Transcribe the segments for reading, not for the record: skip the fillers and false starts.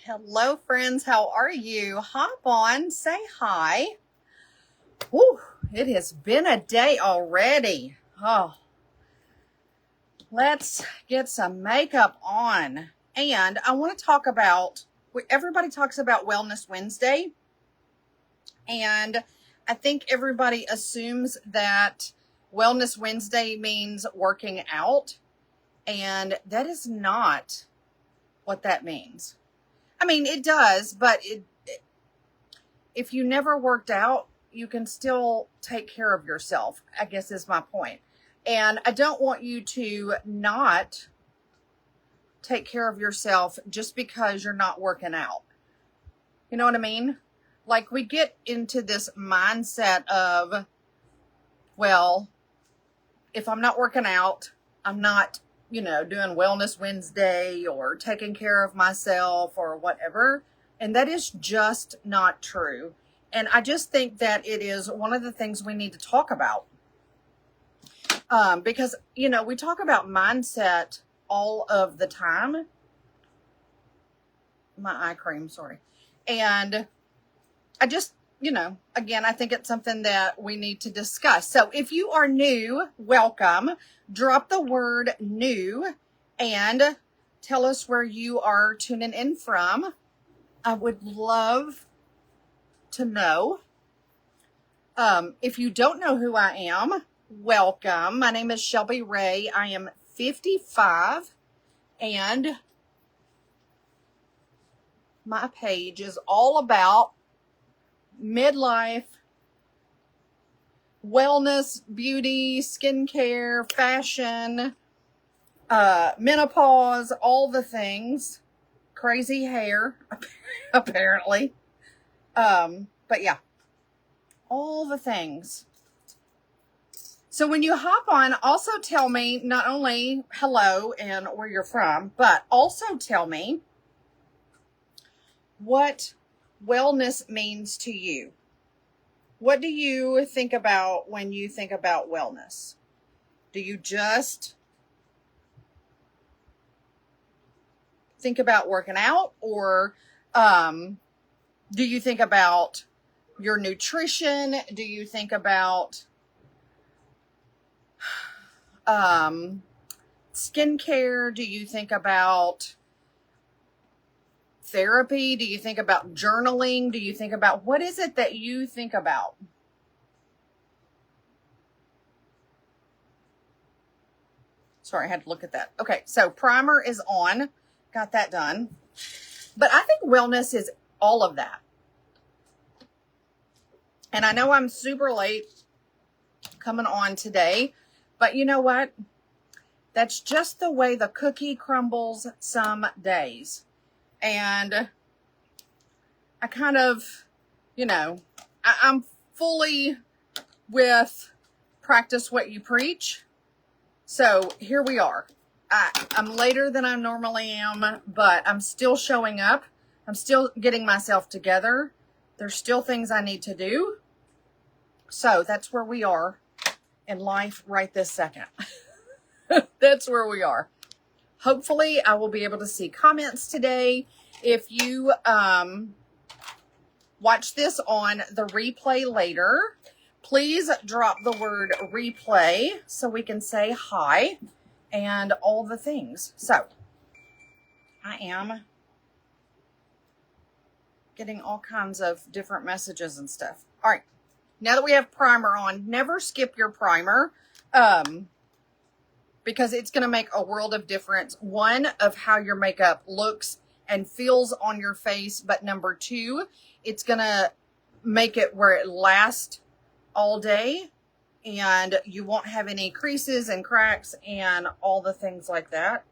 Hello, friends. How are you? Hop on, say hi. Whew, it has been a day already. Oh, let's get some makeup on. And I want to talk about, everybody talks about Wellness Wednesday. And I think everybody assumes that Wellness Wednesday means working out. And that is not what that means. I mean, it does, but if you never worked out, you can still take care of yourself, I guess is my point. And I don't want you to not take care of yourself just because you're not working out. You know what I mean? Like, we get into this mindset of, well, if I'm not working out, I'm not, doing Wellness Wednesday or taking care of myself or whatever. And that is just not true. And I just think that it is one of the things we need to talk about. Because, we talk about mindset all of the time. My eye cream, sorry. And I just, again, I think it's something that we need to discuss. So if you are new, welcome. Drop the word new and tell us where you are tuning in from. I would love to know. If you don't know who I am, welcome. My name is Shelby Rhea. I am 55 and my page is all about midlife, wellness, beauty, skincare, fashion, menopause, all the things, crazy hair, apparently. But yeah, all the things. So when you hop on, also tell me not only hello and where you're from, but also tell me what wellness means to you. What do you think about when you think about wellness? Do you just think about working out, or do you think about your nutrition? Do you think about skincare? Do you think about therapy? Do you think about journaling? Do you think about, what is it that you think about? Sorry, I had to look at that. Okay, so primer is on. Got that done. But I think wellness is all of that. And I know I'm super late coming on today, but you know what? That's just the way the cookie crumbles some days. And I kind of, I'm fully with practice what you preach. So here we are. I'm later than I normally am, but I'm still showing up. I'm still getting myself together. There's still things I need to do. So that's where we are in life right this second. That's where we are. Hopefully, I will be able to see comments today. If you watch this on the replay later, please drop the word replay so we can say hi and all the things. So, I am getting all kinds of different messages and stuff. All right. Now that we have primer on, never skip your primer. Because it's going to make a world of difference. One, of how your makeup looks and feels on your face. But number two, it's going to make it where it lasts all day. And you won't have any creases and cracks and all the things like that.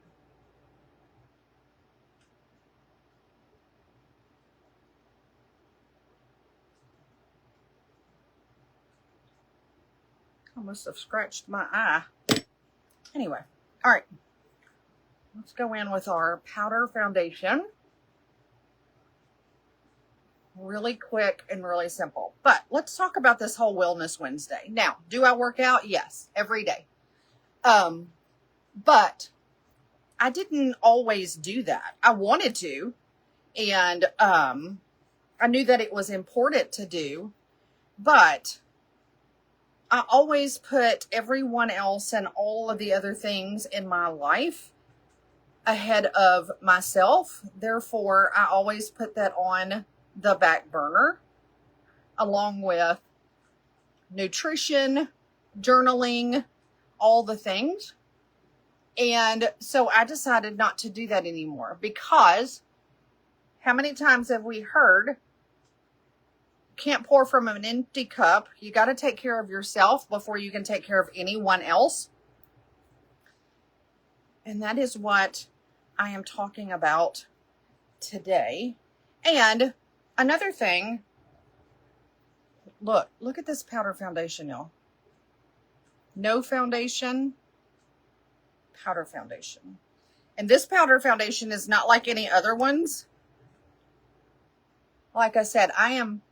I must have scratched my eye. Anyway, all right, let's go in with our powder foundation. Really quick and really simple. But let's talk about this whole Wellness Wednesday. Now, do I work out? Yes, every day. But I didn't always do that. I wanted to, And I knew that it was important to do, but I always put everyone else and all of the other things in my life ahead of myself. Therefore, I always put that on the back burner, along with nutrition, journaling, all the things. And so I decided not to do that anymore, because how many times have we heard, can't pour from an empty cup? You got to take care of yourself before you can take care of anyone else. And that is what I am talking about today. And another thing, look at this powder foundation, y'all. No foundation, powder foundation. And this powder foundation is not like any other ones. Like I said, I am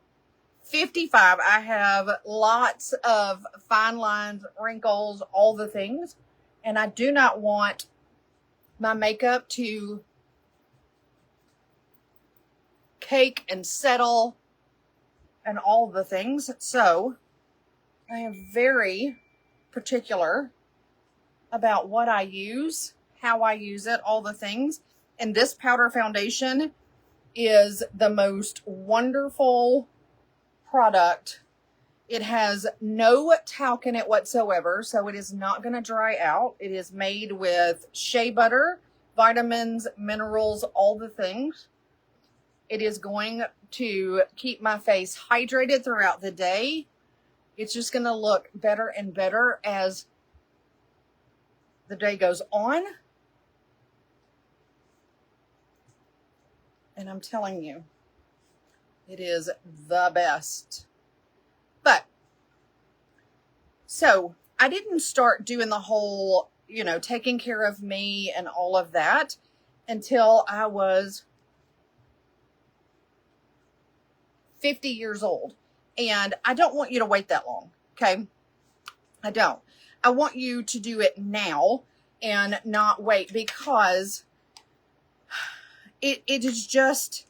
55. I have lots of fine lines, wrinkles, all the things. And I do not want my makeup to cake and settle and all the things. So I am very particular about what I use, how I use it, all the things. And this powder foundation is the most wonderful product. It has no talc in it whatsoever, so it is not going to dry out. It is made with shea butter, vitamins, minerals, all the things. It is going to keep my face hydrated throughout the day. It's just going to look better and better as the day goes on. And I'm telling you, it is the best. But, so I didn't start doing the whole, taking care of me and all of that until I was 50 years old. And I don't want you to wait that long, okay? I don't. I want you to do it now and not wait, because it is just,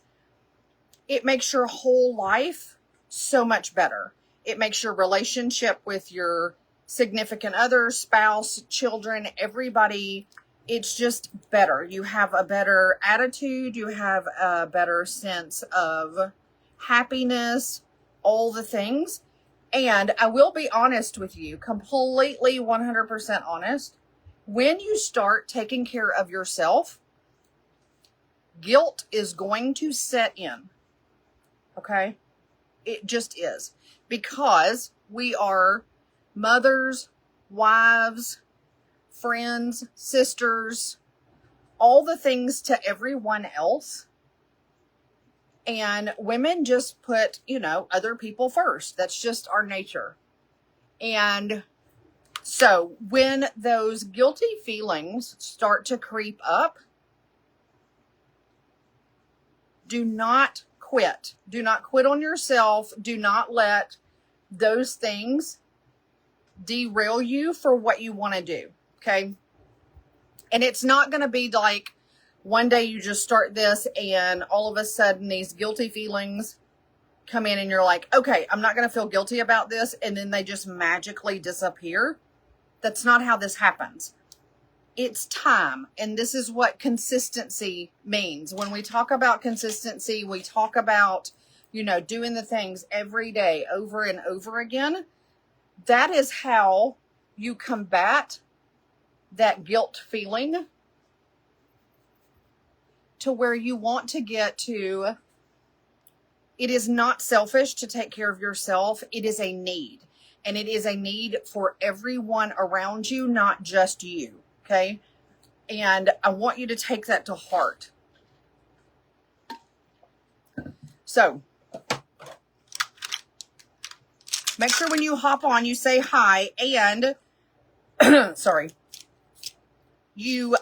it makes your whole life so much better. It makes your relationship with your significant other, spouse, children, everybody, it's just better. You have a better attitude. You have a better sense of happiness, all the things. And I will be honest with you, completely 100% honest. When you start taking care of yourself, guilt is going to set in. Okay? It just is. Because we are mothers, wives, friends, sisters, all the things to everyone else. And women just put, other people first. That's just our nature. And so when those guilty feelings start to creep up, do not quit. Do not quit on yourself. Do not let those things derail you for what you want to do. Okay. And it's not going to be like one day you just start this and all of a sudden these guilty feelings come in and you're like, okay, I'm not going to feel guilty about this. And then they just magically disappear. That's not how this happens. It's time. And this is what consistency means. When we talk about consistency, we talk about, doing the things every day over and over again. That is how you combat that guilt feeling to where you want to get to. It is not selfish to take care of yourself. It is a need. And it is a need for everyone around you, not just you. Okay? And I want you to take that to heart. So, make sure when you hop on, you say hi and, sorry, you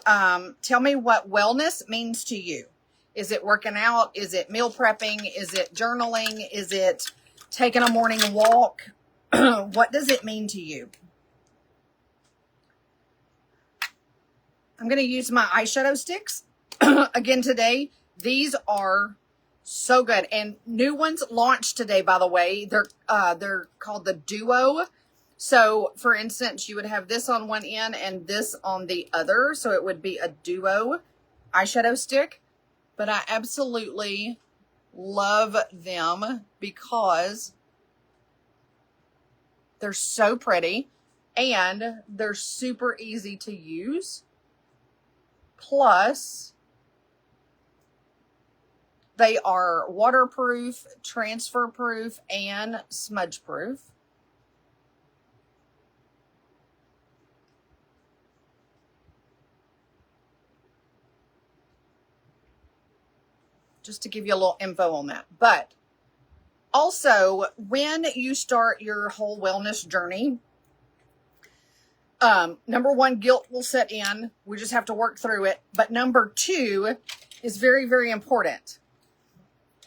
tell me what wellness means to you. Is it working out? Is it meal prepping? Is it journaling? Is it taking a morning walk? What does it mean to you? I'm going to use my eyeshadow sticks again today. These are so good. And new ones launched today, by the way. They're called the Duo. So for instance, you would have this on one end and this on the other. So it would be a Duo eyeshadow stick. But I absolutely love them because they're so pretty and they're super easy to use. Plus, they are waterproof, transfer proof, and smudge proof. Just to give you a little info on that. But also, when you start your whole wellness journey, number one, guilt will set in. We just have to work through it. But number two is very, very important.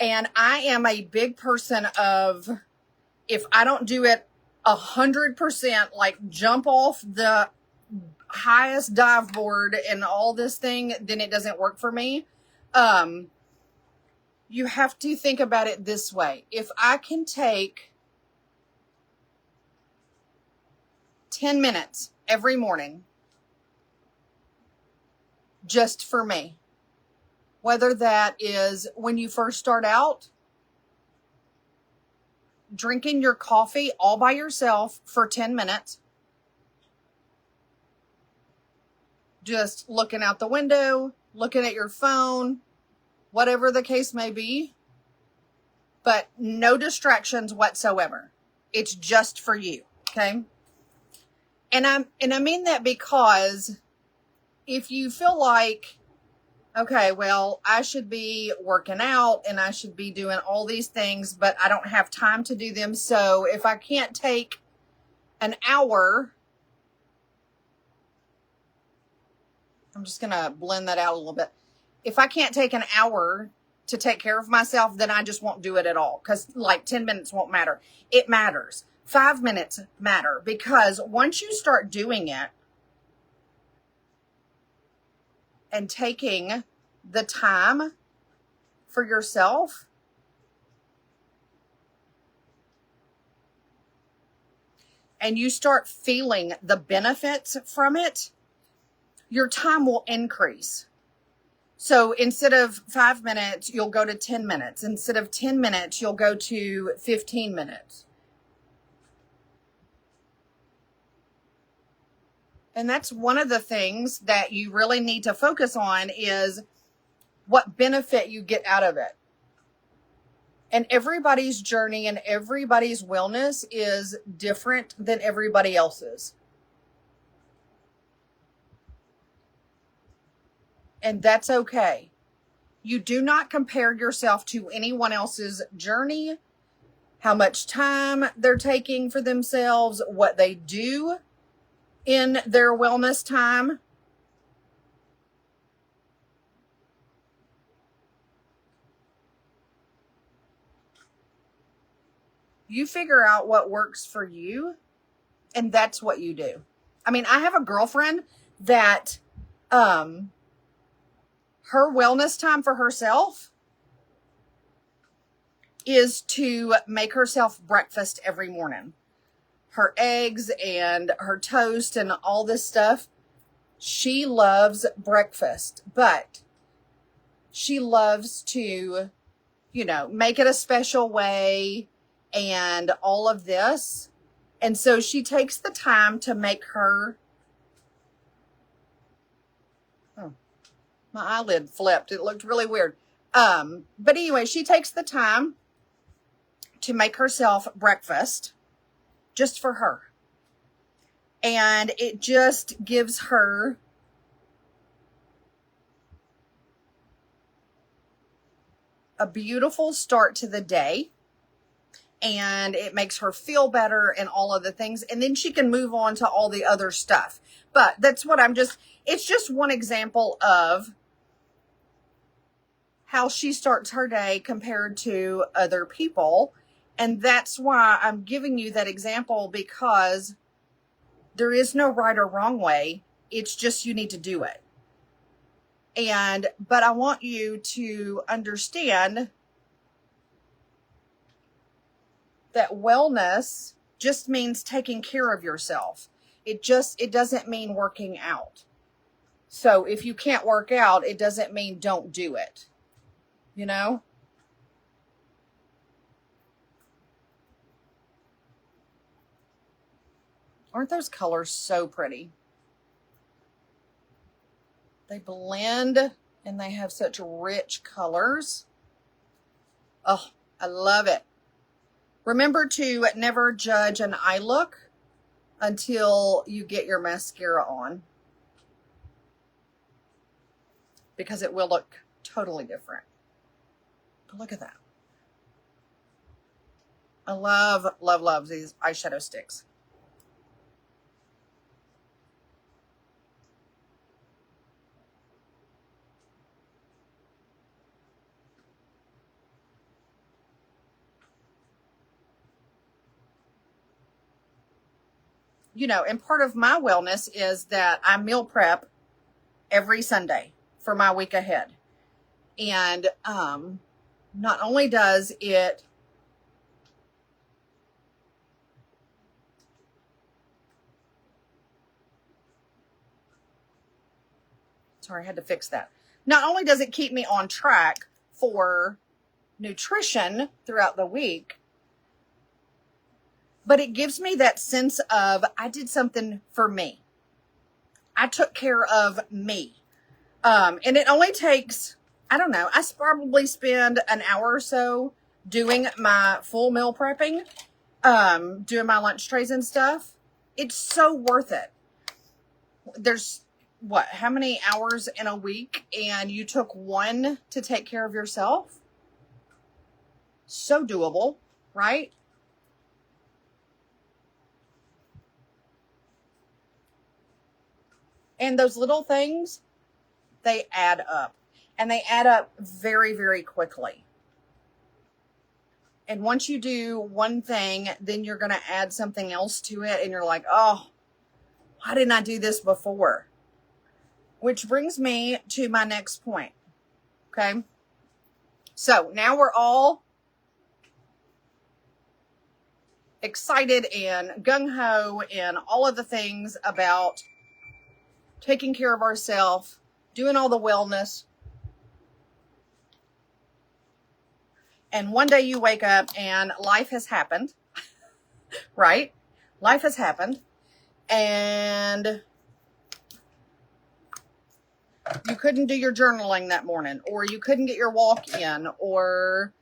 And I am a big person of, if I don't do it 100%, like jump off the highest dive board and all this thing, then it doesn't work for me. You have to think about it this way. If I can take 10 minutes every morning just for me, whether that is when you first start out, drinking your coffee all by yourself for 10 minutes, just looking out the window, looking at your phone, whatever the case may be, but no distractions whatsoever. It's just for you, okay? And I mean that because if you feel like, okay, well, I should be working out and I should be doing all these things, but I don't have time to do them. So if I can't take an hour, I'm just going to blend that out a little bit. If I can't take an hour to take care of myself, then I just won't do it at all. Because like 10 minutes won't matter. It matters. 5 minutes matter. Because once you start doing it and taking the time for yourself, and you start feeling the benefits from it, your time will increase. So instead of 5 minutes, you'll go to 10 minutes. Instead of 10 minutes, you'll go to 15 minutes. And that's one of the things that you really need to focus on is what benefit you get out of it. And everybody's journey and everybody's wellness is different than everybody else's. And that's okay. You do not compare yourself to anyone else's journey, how much time they're taking for themselves, what they do in their wellness time. You figure out what works for you, and that's what you do. I mean, I have a girlfriend that, her wellness time for herself is to make herself breakfast every morning. Her eggs and her toast and all this stuff. She loves breakfast, but she loves to, make it a special way and all of this. And so she takes the time to make her, my eyelid flipped. It looked really weird. But anyway, she takes the time to make herself breakfast just for her. And it just gives her a beautiful start to the day. And it makes her feel better and all of the things. And then she can move on to all the other stuff. But that's what it's just one example of how she starts her day compared to other people. And that's why I'm giving you that example, because there is no right or wrong way. It's just you need to do it. But I want you to understand that wellness just means taking care of yourself. It doesn't mean working out. So if you can't work out, it doesn't mean don't do it. You know? Aren't those colors so pretty? They blend and they have such rich colors. Oh, I love it. Remember to never judge an eye look until you get your mascara on, because it will look totally different. But look at that. I love, love, love these eyeshadow sticks. You know, and part of my wellness is that I meal prep every Sunday for my week ahead. And not only does it sorry, I had to fix that. Not only does it keep me on track for nutrition throughout the week, but it gives me that sense of I did something for me. I took care of me. And it only takes, I don't know, I probably spend an hour or so doing my full meal prepping, doing my lunch trays and stuff. It's so worth it. There's how many hours in a week, and you took one to take care of yourself? So doable, right? And those little things, they add up. And they add up very, very quickly. And once you do one thing, then you're going to add something else to it. And you're like, oh, why didn't I do this before? Which brings me to my next point. Okay. So now we're all excited and gung-ho and all of the things about taking care of ourselves, doing all the wellness. And one day you wake up and life has happened, right? Life has happened. And you couldn't do your journaling that morning, or you couldn't get your walk in, or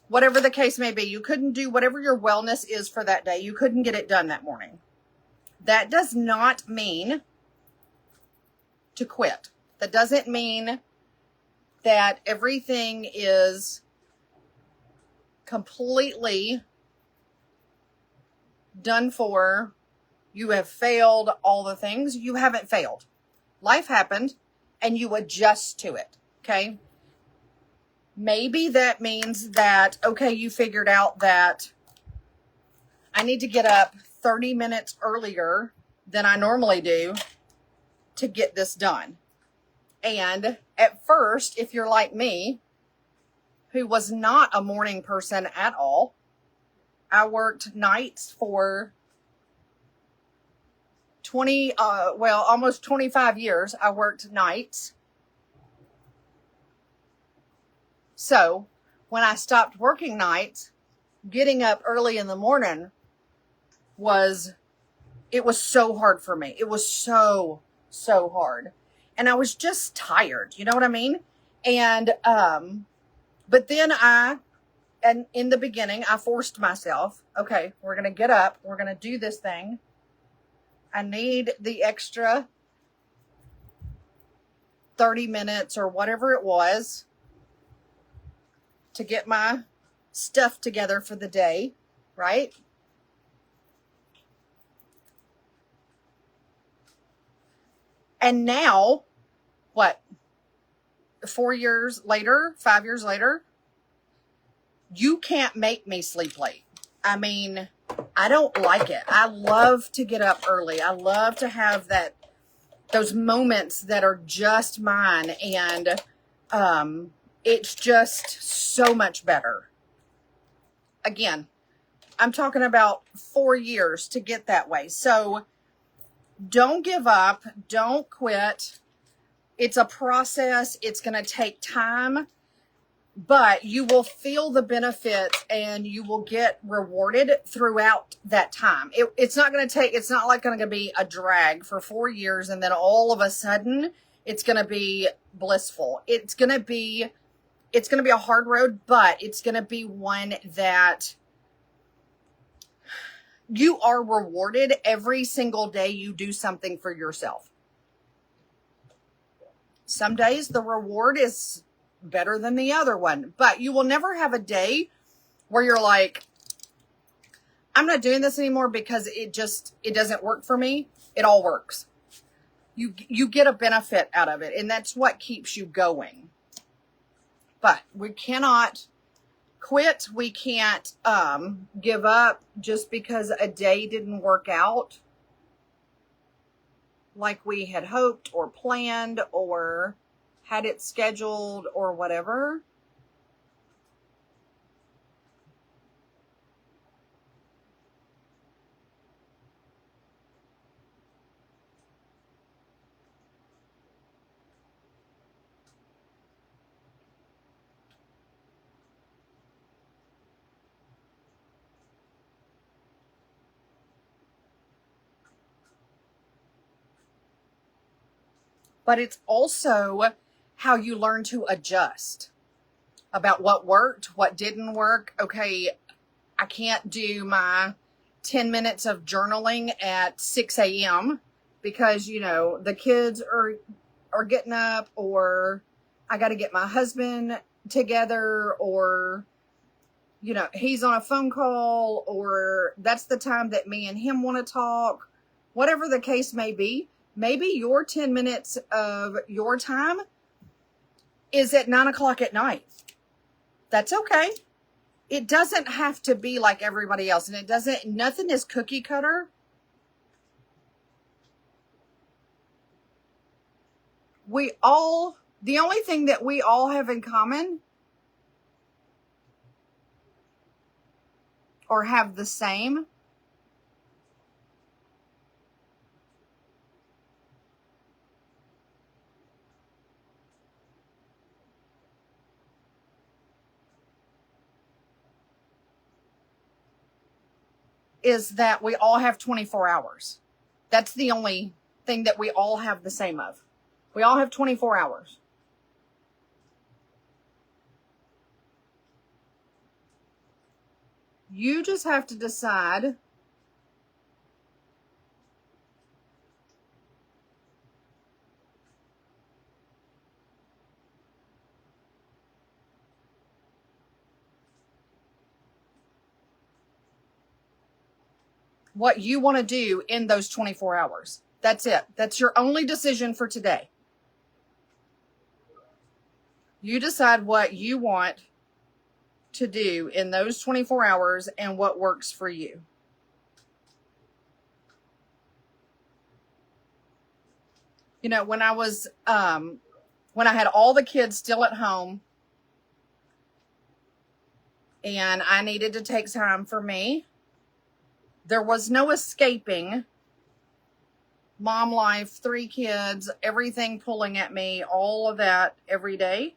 whatever the case may be. You couldn't do whatever your wellness is for that day. You couldn't get it done that morning. That does not mean to quit. That doesn't mean that everything is completely done for. You have failed all the things. You haven't failed. Life happened and you adjust to it. Okay. Maybe that means that, okay, you figured out that I need to get up 30 minutes earlier than I normally do to get this done. And at first, if you're like me, who was not a morning person at all, I worked nights for almost 25 years. I worked nights. So when I stopped working nights, getting up early in the morning was so hard for me. It was so hard. And I was just tired. You know what I mean? And, but then in the beginning, I forced myself, okay, we're going to get up. We're going to do this thing. I need the extra 30 minutes or whatever it was to get my stuff together for the day, right? And now, 5 years later, you can't make me sleep late. I mean, I don't like it. I love to get up early. I love to have that those moments that are just mine. And it's just so much better. Again, I'm talking about 4 years to get that way. So don't give up. Don't quit. It's a process. It's going to take time, but you will feel the benefits and you will get rewarded throughout that time. It's not like going to be a drag for 4 years and then all of a sudden it's going to be blissful. It's going to be a hard road, but it's going to be one that you are rewarded every single day you do something for yourself. Some days the reward is better than the other one, but you will never have a day where you're like, I'm not doing this anymore because it doesn't work for me. It all works. You get a benefit out of it, and that's what keeps you going. But we cannot quit. We can't give up just because a day didn't work out like we had hoped or planned or had it scheduled or whatever. But it's also how you learn to adjust about what worked, what didn't work. Okay, I can't do my 10 minutes of journaling at 6 a.m. because, the kids are getting up, or I got to get my husband together, or, he's on a phone call, or that's the time that me and him want to talk. Whatever the case may be, maybe your 10 minutes of your time is at 9 o'clock at night. That's okay. It doesn't have to be like everybody else, and nothing is cookie cutter. The only thing that we all have in common or have the same is that we all have 24 hours. That's the only thing that we all have the same of. We all have 24 hours. You just have to decide what you want to do in those 24 hours. That's it. That's your only decision for today. You decide what you want to do in those 24 hours and what works for you. When I was, when I had all the kids still at home and I needed to take time for me, there was no escaping mom life, 3 kids, everything pulling at me, all of that every day.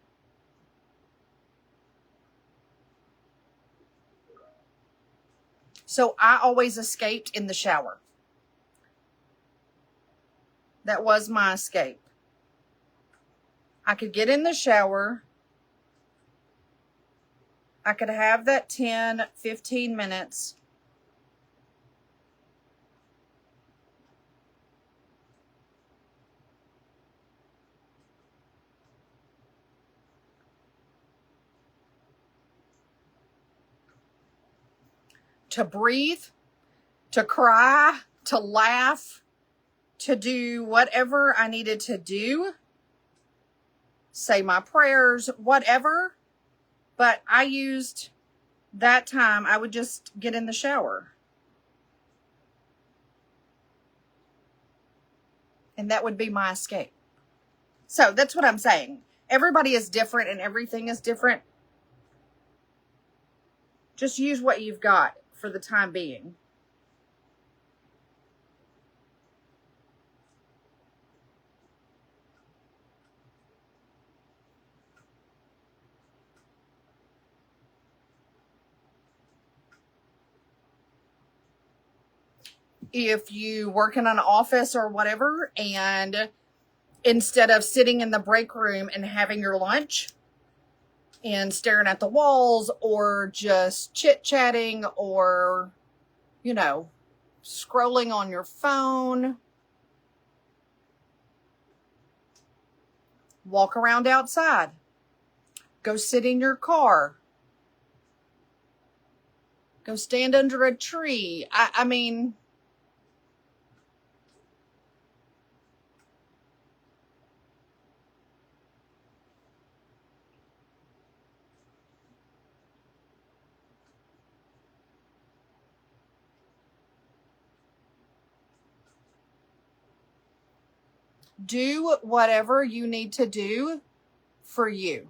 So I always escaped in the shower. That was my escape. I could get in the shower. I could have that 10, 15 minutes to breathe, to cry, to laugh, to do whatever I needed to do, say my prayers, whatever. But I used that time, I would just get in the shower. And that would be my escape. So that's what I'm saying. Everybody is different and everything is different. Just use what you've got for the time being. If you work in an office or whatever, and instead of sitting in the break room and having your lunch and staring at the walls or just chit-chatting or, you know, scrolling on your phone, walk around outside, go sit in your car, go stand under a tree. I mean, do whatever you need to do for you.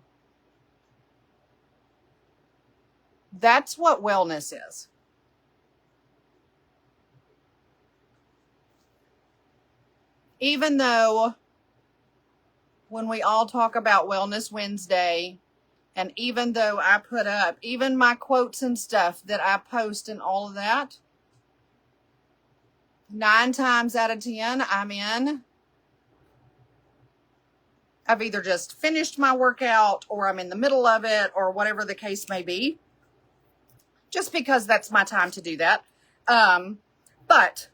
That's what wellness is. Even though when we all talk about Wellness Wednesday, and even though I put up even my quotes and stuff that I post and all of that, 9 times out of 10, I've either just finished my workout or I'm in the middle of it or whatever the case may be, just because that's my time to do that. But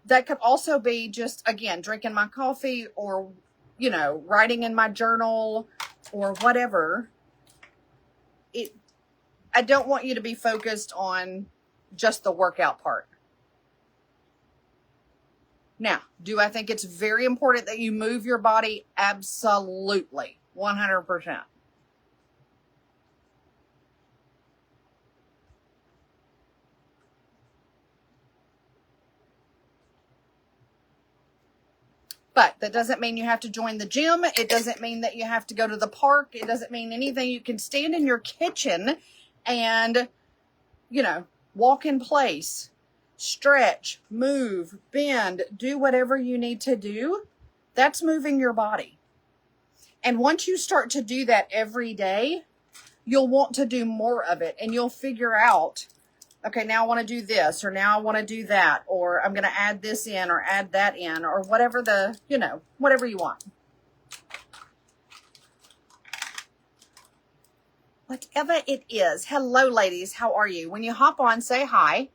that could also be just, again, drinking my coffee or, you know, writing in my journal or whatever. I don't want you to be focused on just the workout part. Now, do I think it's very important that you move your body? Absolutely. 100%. But that doesn't mean you have to join the gym. It doesn't mean that you have to go to the park. It doesn't mean anything. You can stand in your kitchen and, you know, walk in place, stretch, move, bend, do whatever you need to do. That's moving your body. And once you start to do that every day, you'll want to do more of it, and you'll figure out, okay, now I want to do this, or now I want to do that, or I'm going to add this in or add that in, or whatever whatever you want. Whatever it is. Hello, ladies. How are you? When you hop on, say hi.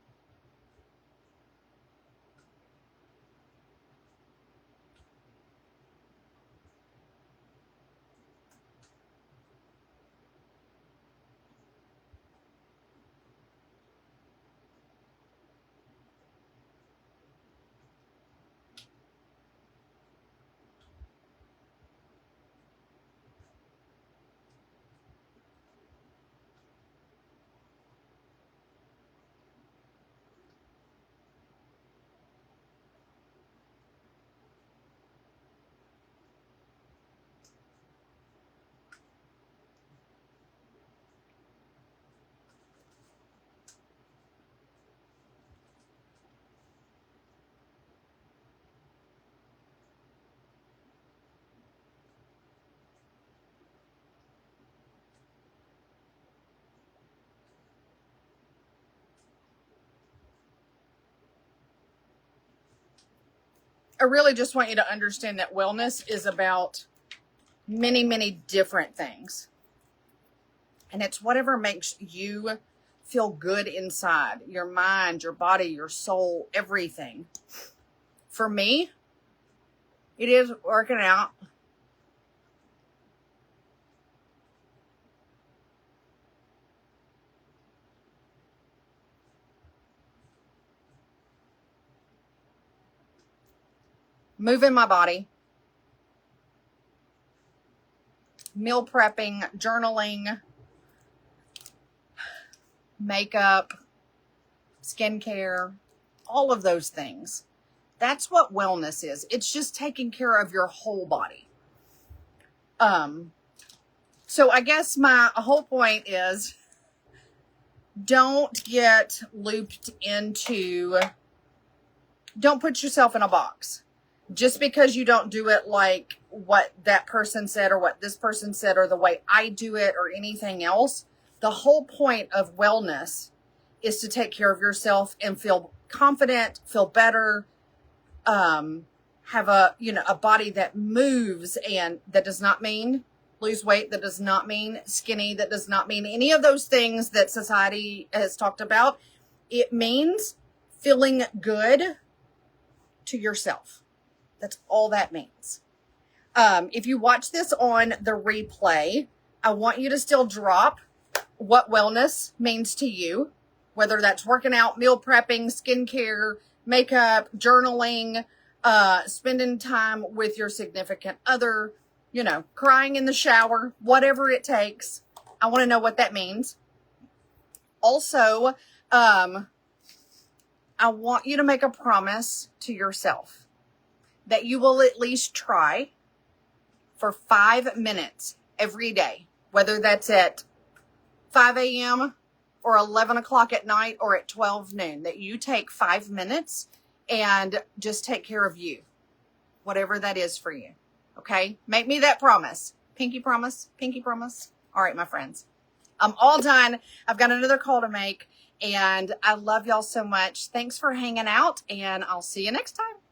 I really just want you to understand that wellness is about many, many different things. And it's whatever makes you feel good inside, your mind, your body, your soul, everything. For me, it is working out. Moving my body, meal prepping, journaling, makeup, skincare, all of those things. That's what wellness is. It's just taking care of your whole body. So I guess my whole point is, don't get looped into, don't put yourself in a box. Just because you don't do it like what that person said or what this person said or the way I do it or anything else. The whole point of wellness is to take care of yourself and feel confident, feel better, have a body that moves, and that does not mean lose weight. That does not mean skinny. That does not mean any of those things that society has talked about. It means feeling good to yourself. That's all that means. If you watch this on the replay, I want you to still drop what wellness means to you, whether that's working out, meal prepping, skincare, makeup, journaling, spending time with your significant other, crying in the shower, whatever it takes. I want to know what that means. Also, I want you to make a promise to yourself that you will at least try for 5 minutes every day, whether that's at 5 a.m. or 11 o'clock at night or at 12 noon, that you take 5 minutes and just take care of you, whatever that is for you. Okay? Make me that promise. Pinky promise. Pinky promise. All right, my friends. I'm all done. I've got another call to make, and I love y'all so much. Thanks for hanging out, and I'll see you next time.